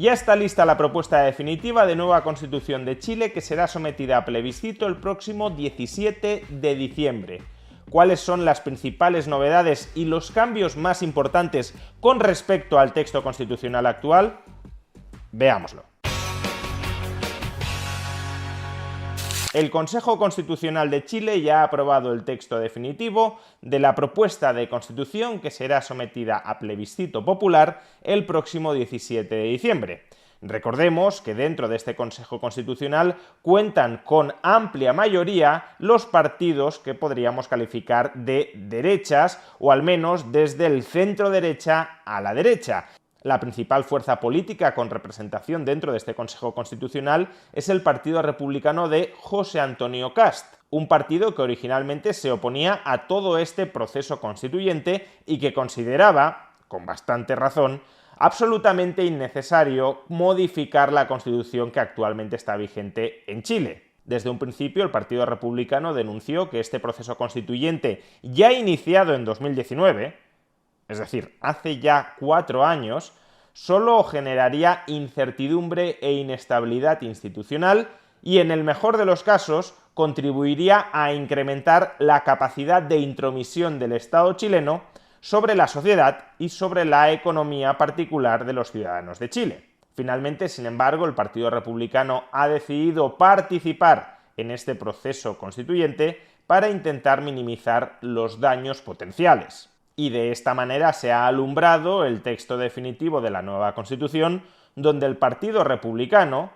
Ya está lista la propuesta definitiva de nueva Constitución de Chile que será sometida a plebiscito el próximo 17 de diciembre. ¿Cuáles son las principales novedades y los cambios más importantes con respecto al texto constitucional actual? Veámoslo. El Consejo Constitucional de Chile ya ha aprobado el texto definitivo de la propuesta de Constitución que será sometida a plebiscito popular el próximo 17 de diciembre. Recordemos que dentro de este Consejo Constitucional cuentan con amplia mayoría los partidos que podríamos calificar de derechas, o al menos desde el centro derecha a la derecha. La principal fuerza política con representación dentro de este Consejo Constitucional es el Partido Republicano de José Antonio Kast, un partido que originalmente se oponía a todo este proceso constituyente y que consideraba, con bastante razón, absolutamente innecesario modificar la Constitución que actualmente está vigente en Chile. Desde un principio, el Partido Republicano denunció que este proceso constituyente, ya iniciado en 2019, es decir, hace ya 4 años, solo generaría incertidumbre e inestabilidad institucional y, en el mejor de los casos, contribuiría a incrementar la capacidad de intromisión del Estado chileno sobre la sociedad y sobre la economía particular de los ciudadanos de Chile. Finalmente, sin embargo, el Partido Republicano ha decidido participar en este proceso constituyente para intentar minimizar los daños potenciales. Y de esta manera se ha alumbrado el texto definitivo de la nueva Constitución, donde el Partido Republicano,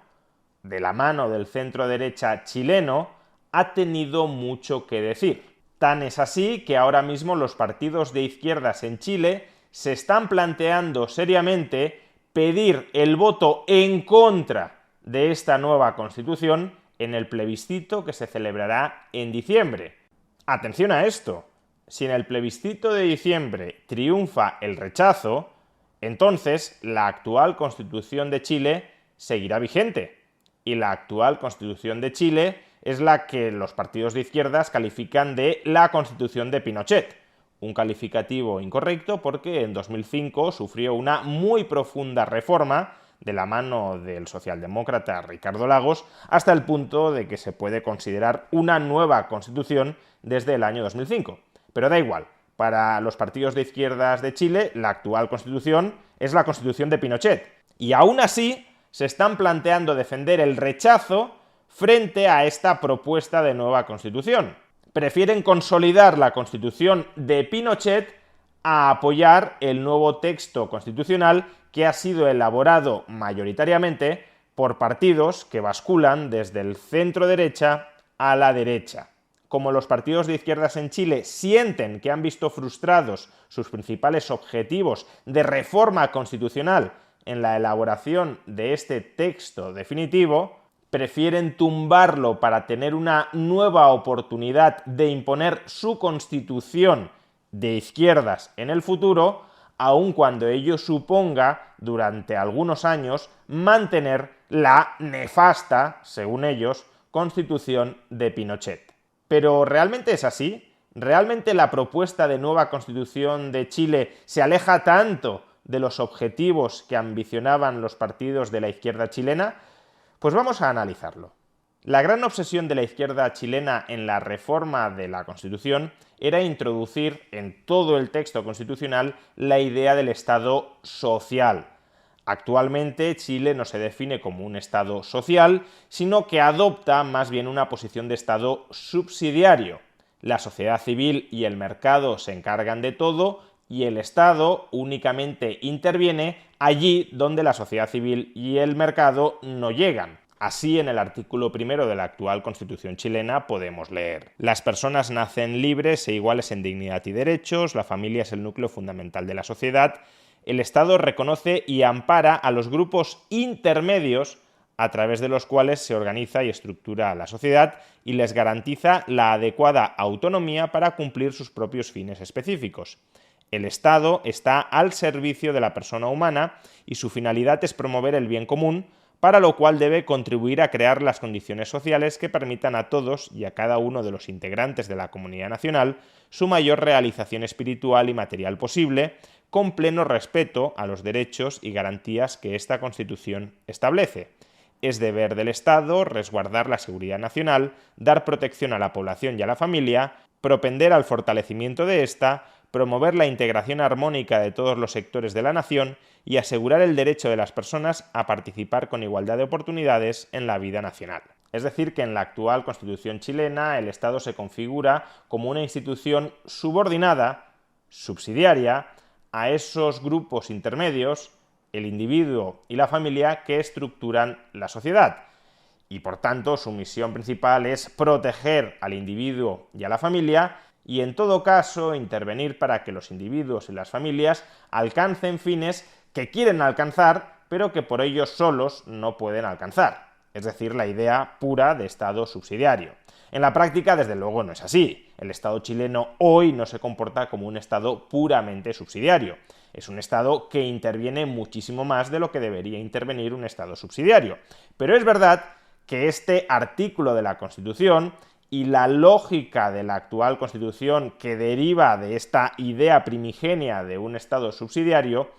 de la mano del centro derecha chileno, ha tenido mucho que decir. Tan es así que ahora mismo los partidos de izquierdas en Chile se están planteando seriamente pedir el voto en contra de esta nueva Constitución en el plebiscito que se celebrará en diciembre. Atención a esto. Si en el plebiscito de diciembre triunfa el rechazo, entonces la actual Constitución de Chile seguirá vigente. Y la actual Constitución de Chile es la que los partidos de izquierdas califican de la Constitución de Pinochet. Un calificativo incorrecto porque en 2005 sufrió una muy profunda reforma de la mano del socialdemócrata Ricardo Lagos, hasta el punto de que se puede considerar una nueva Constitución desde el año 2005. Pero da igual, para los partidos de izquierdas de Chile, la actual Constitución es la Constitución de Pinochet. Y aún así, se están planteando defender el rechazo frente a esta propuesta de nueva Constitución. Prefieren consolidar la Constitución de Pinochet a apoyar el nuevo texto constitucional que ha sido elaborado mayoritariamente por partidos que basculan desde el centro derecha a la derecha. Como los partidos de izquierdas en Chile sienten que han visto frustrados sus principales objetivos de reforma constitucional en la elaboración de este texto definitivo, prefieren tumbarlo para tener una nueva oportunidad de imponer su constitución de izquierdas en el futuro, aun cuando ello suponga, durante algunos años, mantener la nefasta, según ellos, constitución de Pinochet. ¿Pero realmente es así? ¿Realmente la propuesta de nueva Constitución de Chile se aleja tanto de los objetivos que ambicionaban los partidos de la izquierda chilena? Pues vamos a analizarlo. La gran obsesión de la izquierda chilena en la reforma de la Constitución era introducir en todo el texto constitucional la idea del Estado social. Actualmente Chile no se define como un Estado social, sino que adopta más bien una posición de Estado subsidiario. La sociedad civil y el mercado se encargan de todo y el Estado únicamente interviene allí donde la sociedad civil y el mercado no llegan. Así, en el artículo 1 de la actual Constitución chilena podemos leer: las personas nacen libres e iguales en dignidad y derechos, la familia es el núcleo fundamental de la sociedad, el Estado reconoce y ampara a los grupos intermedios a través de los cuales se organiza y estructura la sociedad y les garantiza la adecuada autonomía para cumplir sus propios fines específicos. El Estado está al servicio de la persona humana y su finalidad es promover el bien común, para lo cual debe contribuir a crear las condiciones sociales que permitan a todos y a cada uno de los integrantes de la comunidad nacional su mayor realización espiritual y material posible, con pleno respeto a los derechos y garantías que esta Constitución establece. Es deber del Estado resguardar la seguridad nacional, dar protección a la población y a la familia, propender al fortalecimiento de ésta, promover la integración armónica de todos los sectores de la nación y asegurar el derecho de las personas a participar con igualdad de oportunidades en la vida nacional. Es decir, que en la actual Constitución chilena el Estado se configura como una institución subordinada, subsidiaria, a esos grupos intermedios, el individuo y la familia, que estructuran la sociedad. Y por tanto, su misión principal es proteger al individuo y a la familia y, en todo caso, intervenir para que los individuos y las familias alcancen fines que quieren alcanzar, pero que por ellos solos no pueden alcanzar. Es decir, la idea pura de Estado subsidiario. En la práctica, desde luego, no es así. El Estado chileno hoy no se comporta como un Estado puramente subsidiario. Es un Estado que interviene muchísimo más de lo que debería intervenir un Estado subsidiario. Pero es verdad que este artículo de la Constitución y la lógica de la actual Constitución, que deriva de esta idea primigenia de un Estado subsidiario,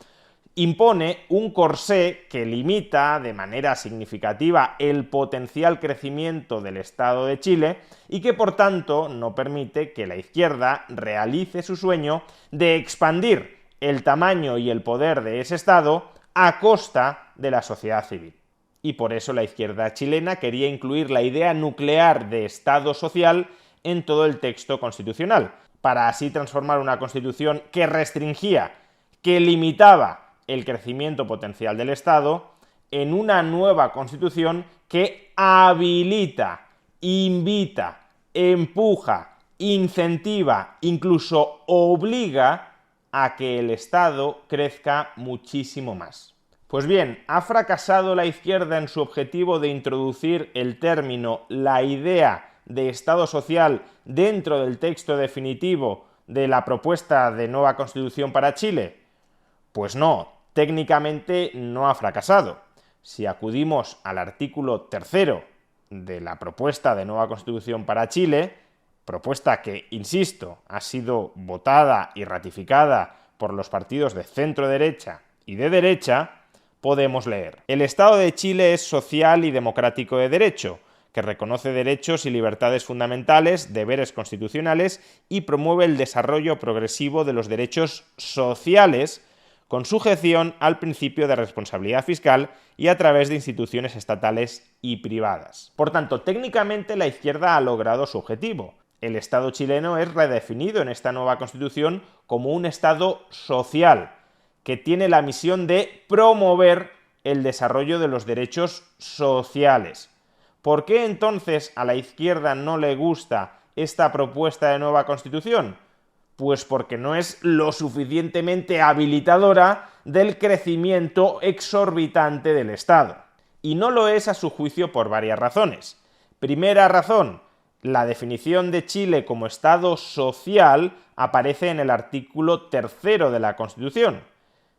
impone un corsé que limita de manera significativa el potencial crecimiento del Estado de Chile y que, por tanto, no permite que la izquierda realice su sueño de expandir el tamaño y el poder de ese Estado a costa de la sociedad civil. Y por eso la izquierda chilena quería incluir la idea nuclear de Estado social en todo el texto constitucional, para así transformar una Constitución que restringía, que limitaba el crecimiento potencial del Estado, en una nueva Constitución que habilita, invita, empuja, incentiva, incluso obliga a que el Estado crezca muchísimo más. Pues bien, ¿ha fracasado la izquierda en su objetivo de introducir el término, la idea de Estado social dentro del texto definitivo de la propuesta de nueva Constitución para Chile? Pues no, técnicamente no ha fracasado. Si acudimos al artículo 3º de la propuesta de nueva Constitución para Chile, propuesta que, insisto, ha sido votada y ratificada por los partidos de centro-derecha y de derecha, podemos leer: el Estado de Chile es social y democrático de derecho, que reconoce derechos y libertades fundamentales, deberes constitucionales y promueve el desarrollo progresivo de los derechos sociales con sujeción al principio de responsabilidad fiscal y a través de instituciones estatales y privadas. Por tanto, técnicamente la izquierda ha logrado su objetivo. El Estado chileno es redefinido en esta nueva Constitución como un Estado social, que tiene la misión de promover el desarrollo de los derechos sociales. ¿Por qué entonces a la izquierda no le gusta esta propuesta de nueva Constitución? Pues porque no es lo suficientemente habilitadora del crecimiento exorbitante del Estado. Y no lo es, a su juicio, por varias razones. Primera razón: la definición de Chile como Estado social aparece en el artículo 3º de la Constitución.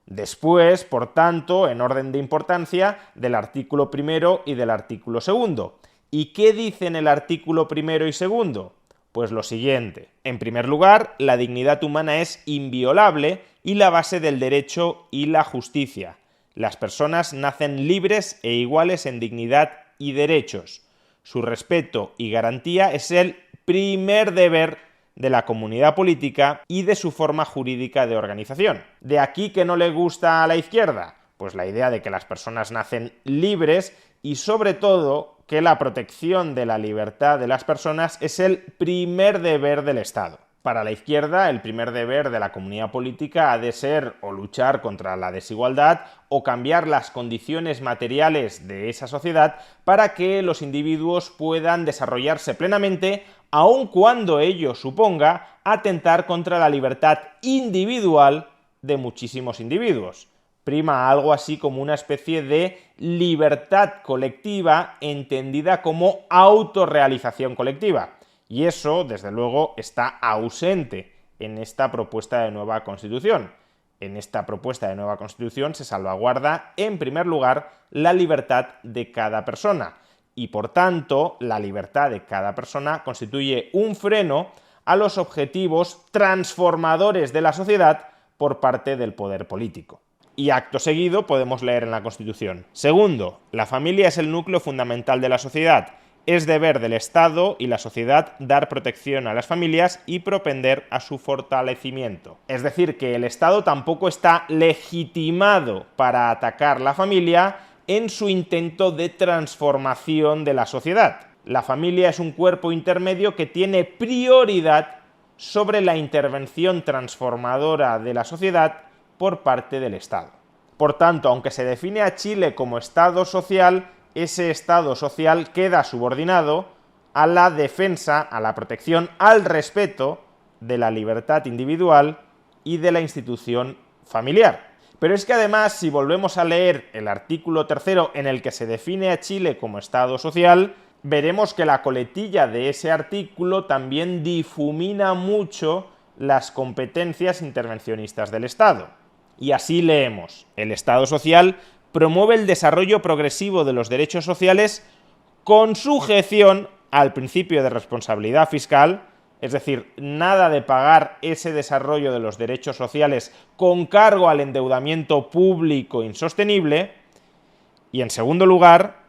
Después, por tanto, en orden de importancia, del artículo 1 y del artículo 2. ¿Y qué dicen el artículo 1 y 2? Pues lo siguiente: en primer lugar, la dignidad humana es inviolable y la base del derecho y la justicia. Las personas nacen libres e iguales en dignidad y derechos. Su respeto y garantía es el primer deber de la comunidad política y de su forma jurídica de organización. ¿De aquí que no le gusta a la izquierda? Pues la idea de que las personas nacen libres y, sobre todo, que la protección de la libertad de las personas es el primer deber del Estado. Para la izquierda, el primer deber de la comunidad política ha de ser o luchar contra la desigualdad o cambiar las condiciones materiales de esa sociedad para que los individuos puedan desarrollarse plenamente, aun cuando ello suponga atentar contra la libertad individual de muchísimos individuos. Prima algo así como una especie de libertad colectiva entendida como autorrealización colectiva. Y eso, desde luego, está ausente en esta propuesta de nueva Constitución. En esta propuesta de nueva Constitución se salvaguarda, en primer lugar, la libertad de cada persona. Y, por tanto, la libertad de cada persona constituye un freno a los objetivos transformadores de la sociedad por parte del poder político. Y acto seguido podemos leer en la Constitución: segundo, la familia es el núcleo fundamental de la sociedad. Es deber del Estado y la sociedad dar protección a las familias y propender a su fortalecimiento. Es decir, que el Estado tampoco está legitimado para atacar la familia en su intento de transformación de la sociedad. La familia es un cuerpo intermedio que tiene prioridad sobre la intervención transformadora de la sociedad por parte del Estado. Por tanto, aunque se define a Chile como Estado social, ese Estado social queda subordinado a la defensa, a la protección, al respeto de la libertad individual y de la institución familiar. Pero es que además, si volvemos a leer el artículo 3 en el que se define a Chile como Estado social, veremos que la coletilla de ese artículo también difumina mucho las competencias intervencionistas del Estado. Y así leemos: el Estado social promueve el desarrollo progresivo de los derechos sociales con sujeción al principio de responsabilidad fiscal, es decir, nada de pagar ese desarrollo de los derechos sociales con cargo al endeudamiento público insostenible, y en segundo lugar,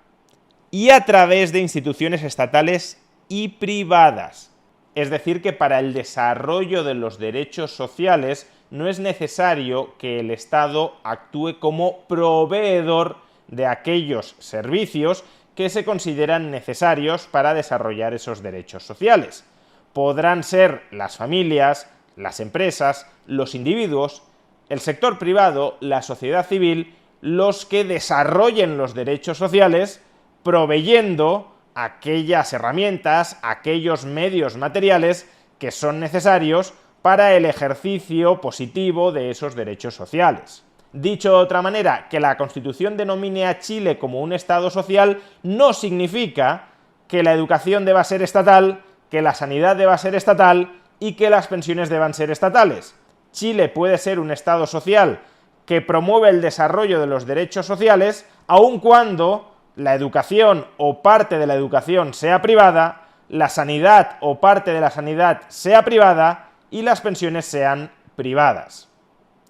y a través de instituciones estatales y privadas. Es decir, que para el desarrollo de los derechos sociales no es necesario que el Estado actúe como proveedor de aquellos servicios que se consideran necesarios para desarrollar esos derechos sociales. Podrán ser las familias, las empresas, los individuos, el sector privado, la sociedad civil, los que desarrollen los derechos sociales, proveyendo aquellas herramientas, aquellos medios materiales que son necesarios para el ejercicio positivo de esos derechos sociales. Dicho de otra manera, que la Constitución denomine a Chile como un Estado social no significa que la educación deba ser estatal, que la sanidad deba ser estatal y que las pensiones deban ser estatales. Chile puede ser un Estado social que promueve el desarrollo de los derechos sociales, aun cuando la educación o parte de la educación sea privada, la sanidad o parte de la sanidad sea privada y las pensiones sean privadas.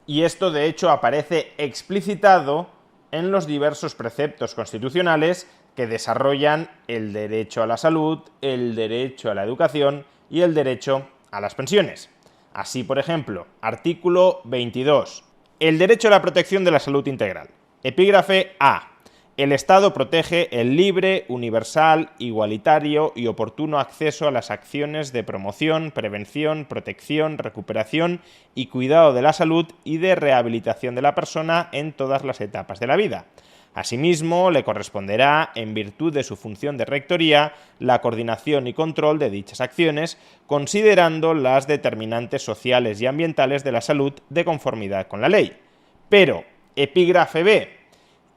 Y esto de hecho aparece explicitado en los diversos preceptos constitucionales que desarrollan el derecho a la salud, el derecho a la educación y el derecho a las pensiones. Así, por ejemplo, artículo 22. El derecho a la protección de la salud integral. Epígrafe A. El Estado protege el libre, universal, igualitario y oportuno acceso a las acciones de promoción, prevención, protección, recuperación y cuidado de la salud y de rehabilitación de la persona en todas las etapas de la vida. Asimismo, le corresponderá, en virtud de su función de rectoría, la coordinación y control de dichas acciones, considerando las determinantes sociales y ambientales de la salud de conformidad con la ley. Pero, epígrafe B.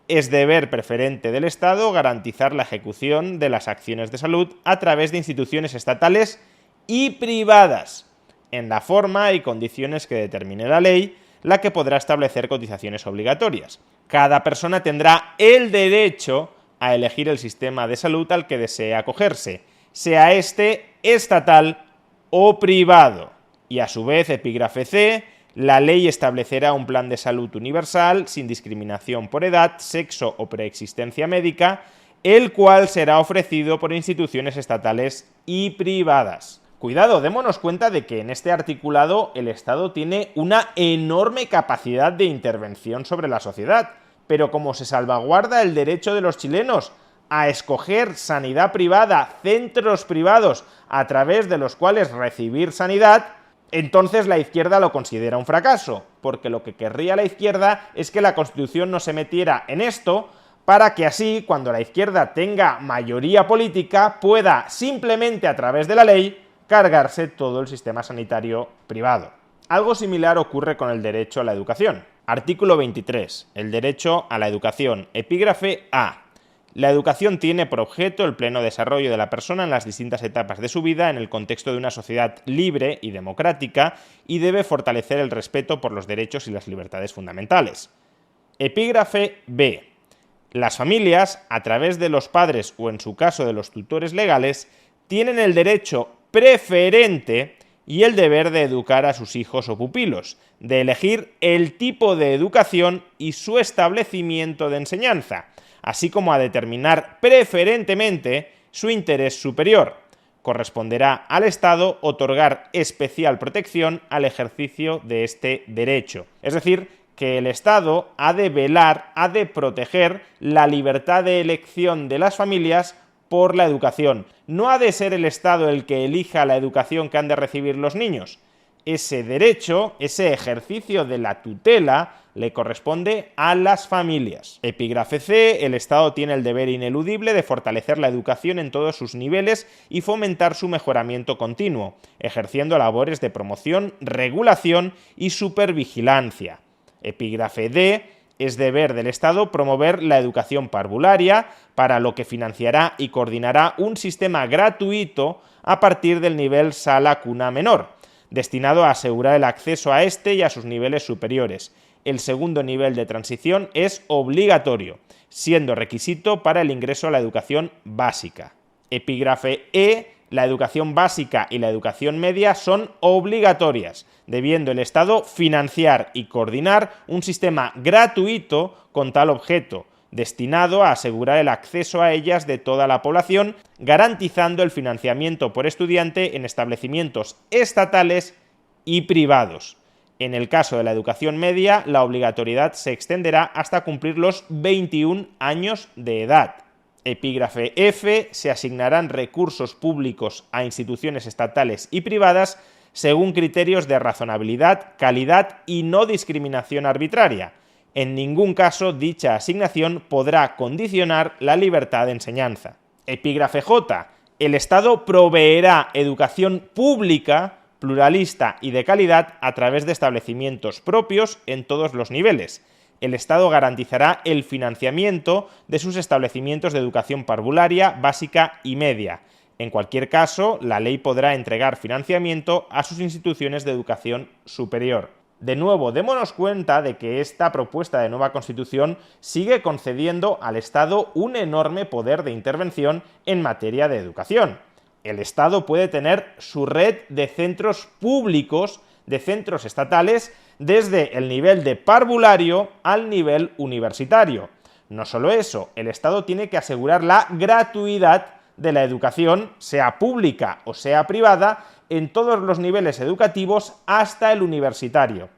Es deber preferente del Estado garantizar la ejecución de las acciones de salud a través de instituciones estatales y privadas, en la forma y condiciones que determine la ley, la que podrá establecer cotizaciones obligatorias. Cada persona tendrá el derecho a elegir el sistema de salud al que desee acogerse, sea este estatal o privado. Y a su vez, epígrafe C, la ley establecerá un plan de salud universal, sin discriminación por edad, sexo o preexistencia médica, el cual será ofrecido por instituciones estatales y privadas. Cuidado, démonos cuenta de que en este articulado el Estado tiene una enorme capacidad de intervención sobre la sociedad, pero como se salvaguarda el derecho de los chilenos a escoger sanidad privada, centros privados a través de los cuales recibir sanidad, entonces la izquierda lo considera un fracaso, porque lo que querría la izquierda es que la Constitución no se metiera en esto, para que así, cuando la izquierda tenga mayoría política, pueda simplemente a través de la ley cargarse todo el sistema sanitario privado. Algo similar ocurre con el derecho a la educación. Artículo 23. El derecho a la educación. Epígrafe A. La educación tiene por objeto el pleno desarrollo de la persona en las distintas etapas de su vida en el contexto de una sociedad libre y democrática y debe fortalecer el respeto por los derechos y las libertades fundamentales. Epígrafe B. Las familias, a través de los padres o en su caso de los tutores legales, tienen el derecho preferente y el deber de educar a sus hijos o pupilos, de elegir el tipo de educación y su establecimiento de enseñanza, así como a determinar preferentemente su interés superior. Corresponderá al Estado otorgar especial protección al ejercicio de este derecho. Es decir, que el Estado ha de velar, ha de proteger la libertad de elección de las familias por la educación. No ha de ser el Estado el que elija la educación que han de recibir los niños. Ese derecho, ese ejercicio de la tutela, le corresponde a las familias. Epígrafe C. El Estado tiene el deber ineludible de fortalecer la educación en todos sus niveles y fomentar su mejoramiento continuo, ejerciendo labores de promoción, regulación y supervigilancia. Epígrafe D. Es deber del Estado promover la educación parvularia, para lo que financiará y coordinará un sistema gratuito a partir del nivel sala-cuna menor, destinado a asegurar el acceso a este y a sus niveles superiores. El segundo nivel de transición es obligatorio, siendo requisito para el ingreso a la educación básica. Epígrafe E. La educación básica y la educación media son obligatorias, debiendo el Estado financiar y coordinar un sistema gratuito con tal objeto, destinado a asegurar el acceso a ellas de toda la población, garantizando el financiamiento por estudiante en establecimientos estatales y privados. En el caso de la educación media, la obligatoriedad se extenderá hasta cumplir los 21 años de edad. Epígrafe F. Se asignarán recursos públicos a instituciones estatales y privadas según criterios de razonabilidad, calidad y no discriminación arbitraria. En ningún caso dicha asignación podrá condicionar la libertad de enseñanza. Epígrafe J. El Estado proveerá educación pública, pluralista y de calidad a través de establecimientos propios en todos los niveles. El Estado garantizará el financiamiento de sus establecimientos de educación parvularia, básica y media. En cualquier caso, la ley podrá entregar financiamiento a sus instituciones de educación superior. De nuevo, démonos cuenta de que esta propuesta de nueva Constitución sigue concediendo al Estado un enorme poder de intervención en materia de educación. El Estado puede tener su red de centros públicos, de centros estatales, desde el nivel de parvulario al nivel universitario. No solo eso, el Estado tiene que asegurar la gratuidad de la educación, sea pública o sea privada, en todos los niveles educativos hasta el universitario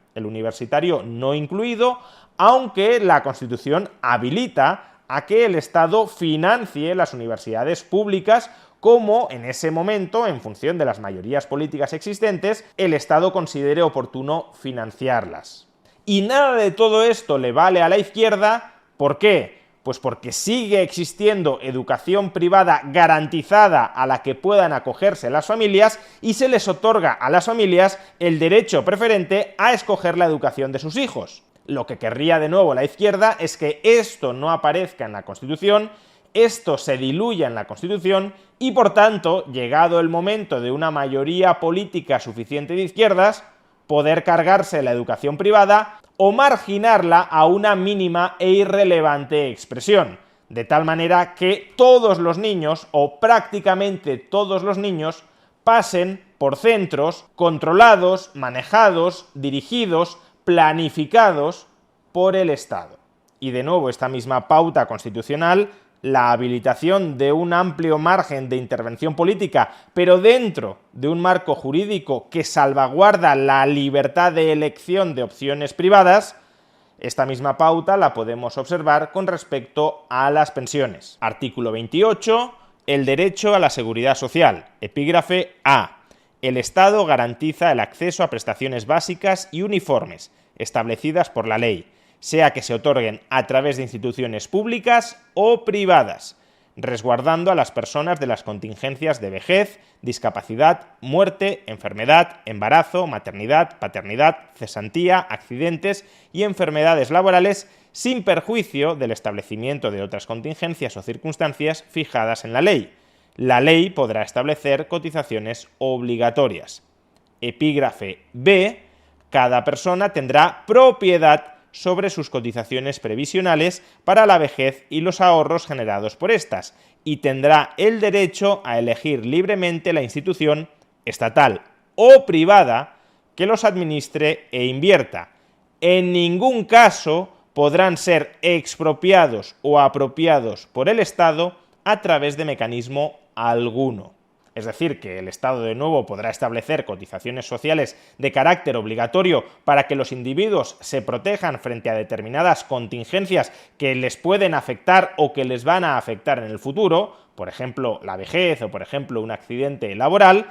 no incluido, aunque la Constitución habilita a que el Estado financie las universidades públicas como en ese momento, en función de las mayorías políticas existentes, el Estado considere oportuno financiarlas. Y nada de todo esto le vale a la izquierda. ¿Por qué? Pues porque sigue existiendo educación privada garantizada a la que puedan acogerse las familias y se les otorga a las familias el derecho preferente a escoger la educación de sus hijos. Lo que querría de nuevo la izquierda es que esto no aparezca en la Constitución, esto se diluya en la Constitución y, por tanto, llegado el momento de una mayoría política suficiente de izquierdas, poder cargarse la educación privada o marginarla a una mínima e irrelevante expresión, de tal manera que todos los niños, o prácticamente todos los niños, pasen por centros controlados, manejados, dirigidos, planificados por el Estado. Y de nuevo, esta misma pauta constitucional, la habilitación de un amplio margen de intervención política, pero dentro de un marco jurídico que salvaguarda la libertad de elección de opciones privadas, esta misma pauta la podemos observar con respecto a las pensiones. Artículo 28. El derecho a la seguridad social. Epígrafe A. El Estado garantiza el acceso a prestaciones básicas y uniformes, establecidas por la ley, sea que se otorguen a través de instituciones públicas o privadas, resguardando a las personas de las contingencias de vejez, discapacidad, muerte, enfermedad, embarazo, maternidad, paternidad, cesantía, accidentes y enfermedades laborales, sin perjuicio del establecimiento de otras contingencias o circunstancias fijadas en la ley. La ley podrá establecer cotizaciones obligatorias. Epígrafe B. Cada persona tendrá propiedad sobre sus cotizaciones previsionales para la vejez y los ahorros generados por estas, y tendrá el derecho a elegir libremente la institución estatal o privada que los administre e invierta. En ningún caso podrán ser expropiados o apropiados por el Estado a través de mecanismo alguno. Es decir, que el Estado de nuevo podrá establecer cotizaciones sociales de carácter obligatorio para que los individuos se protejan frente a determinadas contingencias que les pueden afectar o que les van a afectar en el futuro, por ejemplo, la vejez o por ejemplo un accidente laboral.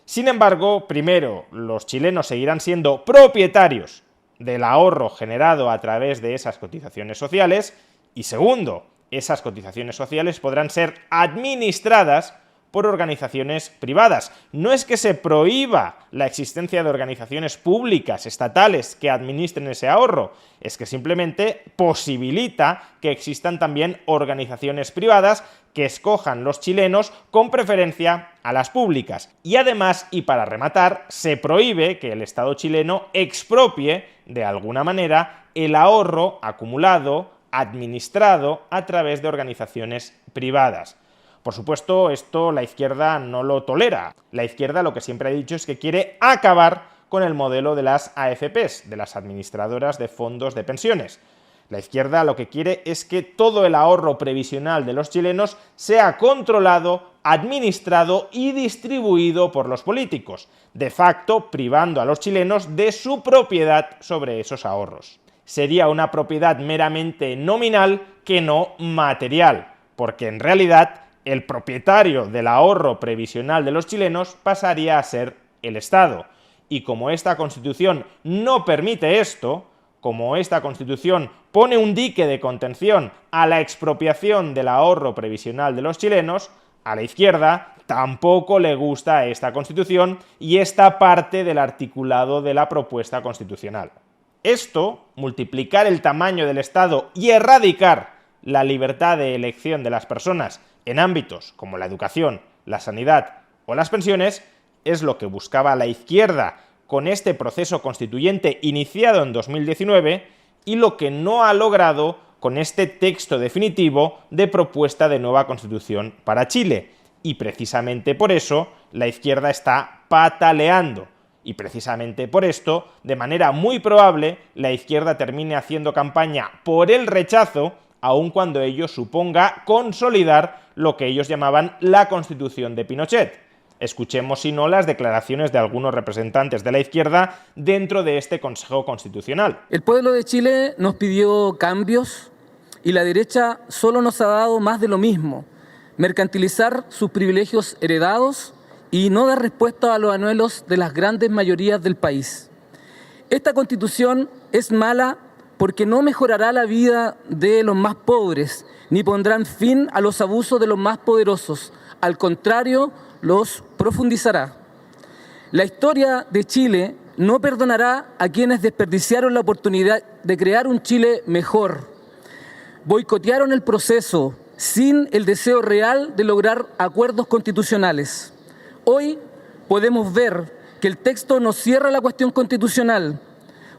Sin embargo, primero, los chilenos seguirán siendo propietarios del ahorro generado a través de esas cotizaciones sociales y segundo, esas cotizaciones sociales podrán ser administradas por organizaciones privadas. No es que se prohíba la existencia de organizaciones públicas, estatales, que administren ese ahorro, es que simplemente posibilita que existan también organizaciones privadas que escojan los chilenos con preferencia a las públicas. Y además, y para rematar, se prohíbe que el Estado chileno expropie, de alguna manera, el ahorro acumulado, administrado a través de organizaciones privadas. Por supuesto, esto la izquierda no lo tolera. La izquierda lo que siempre ha dicho es que quiere acabar con el modelo de las AFPs, de las administradoras de fondos de pensiones. La izquierda lo que quiere es que todo el ahorro previsional de los chilenos sea controlado, administrado y distribuido por los políticos, de facto privando a los chilenos de su propiedad sobre esos ahorros. Sería una propiedad meramente nominal que no material, porque en realidad el propietario del ahorro previsional de los chilenos pasaría a ser el Estado. Y como esta Constitución no permite esto, como esta Constitución pone un dique de contención a la expropiación del ahorro previsional de los chilenos, a la izquierda tampoco le gusta esta Constitución y esta parte del articulado de la propuesta constitucional. Esto, multiplicar el tamaño del Estado y erradicar la libertad de elección de las personas en ámbitos como la educación, la sanidad o las pensiones, es lo que buscaba la izquierda con este proceso constituyente iniciado en 2019 y lo que no ha logrado con este texto definitivo de propuesta de nueva Constitución para Chile. Y precisamente por eso la izquierda está pataleando. Y precisamente por esto, de manera muy probable, la izquierda termine haciendo campaña por el rechazo, aun cuando ello suponga consolidar lo que ellos llamaban la Constitución de Pinochet. Escuchemos, si no, las declaraciones de algunos representantes de la izquierda dentro de este Consejo Constitucional. El pueblo de Chile nos pidió cambios y la derecha solo nos ha dado más de lo mismo: mercantilizar sus privilegios heredados y no dar respuesta a los anhelos de las grandes mayorías del país. Esta Constitución es mala porque no mejorará la vida de los más pobres, ni pondrán fin a los abusos de los más poderosos. Al contrario, los profundizará. La historia de Chile no perdonará a quienes desperdiciaron la oportunidad de crear un Chile mejor. Boicotearon el proceso sin el deseo real de lograr acuerdos constitucionales. Hoy podemos ver que el texto no cierra la cuestión constitucional,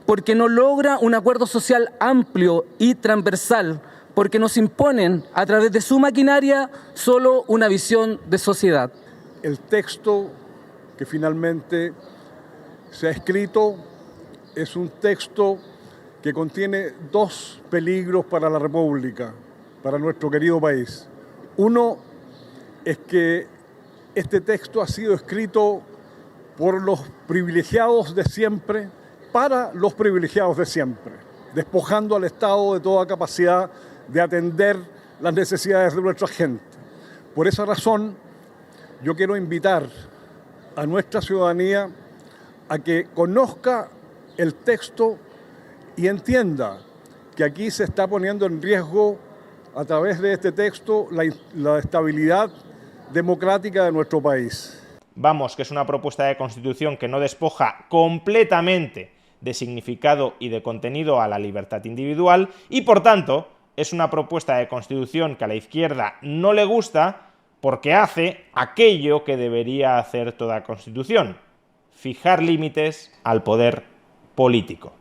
porque no logra un acuerdo social amplio y transversal, porque nos imponen a través de su maquinaria solo una visión de sociedad. El texto que finalmente se ha escrito es un texto que contiene dos peligros para la República, para nuestro querido país. Uno es que este texto ha sido escrito por los privilegiados de siempre, para los privilegiados de siempre, despojando al Estado de toda capacidad de atender las necesidades de nuestra gente. Por esa razón, yo quiero invitar a nuestra ciudadanía a que conozca el texto y entienda que aquí se está poniendo en riesgo, a través de este texto, la estabilidad democrática de nuestro país. Vamos, que es una propuesta de Constitución que no despoja completamente de significado y de contenido a la libertad individual y, por tanto, es una propuesta de Constitución que a la izquierda no le gusta porque hace aquello que debería hacer toda Constitución: fijar límites al poder político.